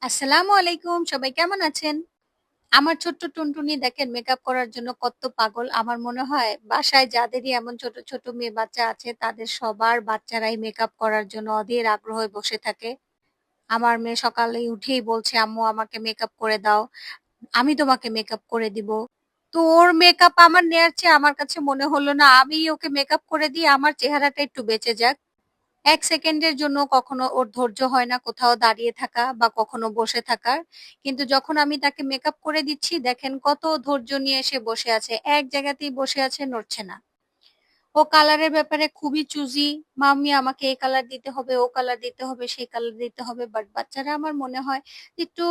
আসসালামু আলাইকুম। সবাই কেমন আছেন? আমার ছোট্ট টুনটুনি দেখেন মেকআপ করার জন্য কত পাগল। আমার মনে হয় বাসায় যাদেরই এমন ছোট, ছোট মেয়ে বাচ্চা আছে তাদের সবার বাচ্চারাই মেকআপ করার জন্য অধীর আগ্রহে বসে থাকে। আমার মেয়ে সকালে উঠেই বলছে, "আম্মু আমাকে মেকআপ করে দাও। আমি তোমাকে মেকআপ করে দিব।" তো ওর মেকআপ আমার নেয়ার চেয়ে আমার কাছে মনে হলো না আমিই ওকে মেকআপ করে দিই, আমার চেহারাটা একটু বেঁচে যাক। ১ সেকেন্ডের জন্য কখনো ওর ধৈর্য হয় না কোথাও দাঁড়িয়ে থাকা বা কখনো বসে থাকার। কিন্তু যখন আমি তাকে মেকআপ করে দিচ্ছি দেখেন কত ধৈর্য নিয়ে সে বসে আছে। এক জায়গাতেই বসে আছে, নড়ছে না। ও কালারের ব্যাপারে খুবই চুজি। মাম্মি আমাকে এই কালার দিতে হবে, ও কালার দিতে হবে, সেই কালার দিতে হবে। বাট বাচ্চারা আমার মনে হয় একটু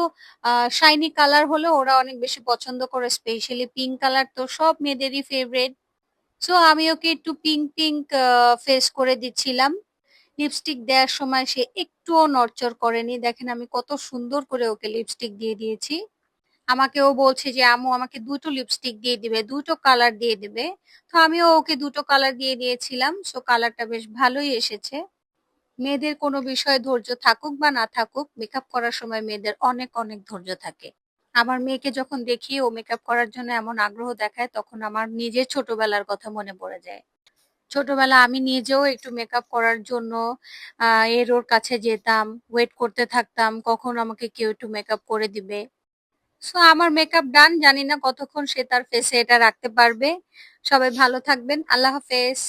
শাইনি কালার হলে ওরা অনেক বেশি পছন্দ করে। স্পেশালি পিঙ্ক কালার তো সব মেয়েদেরই ফেভারিট। সো আমি ওকে একটু পিঙ্ক ফেস করে দিচ্ছিলাম। লিপস্টিক দেওয়ার সময় সে একটুও নড়চড় করেনি। দেখেন আমি কত সুন্দর করে ওকে লিপস্টিক দিয়ে দিয়েছি। আমাকেও বলছে যে, "আম্মু আমাকে ২ টো লিপস্টিক দিয়ে দিবে, ২ টো কালার দিয়ে দিবে।" তো আমিও ওকে ২ টো কালার দিয়ে দিয়েছিলাম। সো কালারটা বেশ ভালোই এসেছে। মেয়েদের কোনো বিষয়ে ধৈর্য থাকুক বা না থাকুক, মেকআপ করার সময় মেয়েদের অনেক, অনেক ধৈর্য থাকে। আমার মেয়েকে যখন দেখি ও মেকআপ করার জন্য এমন আগ্রহ দেখায়, তখন আমার নিজের ছোটবেলার কথা মনে পড়ে যায়। ছোটবেলা আমি নিজেও একটু মেকআপ করার জন্য আ এর ওর কাছে যেতাম। ওয়েট করতে থাকতাম কখন আমাকে কেউ একটু মেকআপ করে দিবে। সো আমার মেকআপ ডান। জানি না কতক্ষণ সে তার ফেসে এটা রাখতে পারবে। সবাই ভালো থাকবেন। আল্লাহ হাফেজ।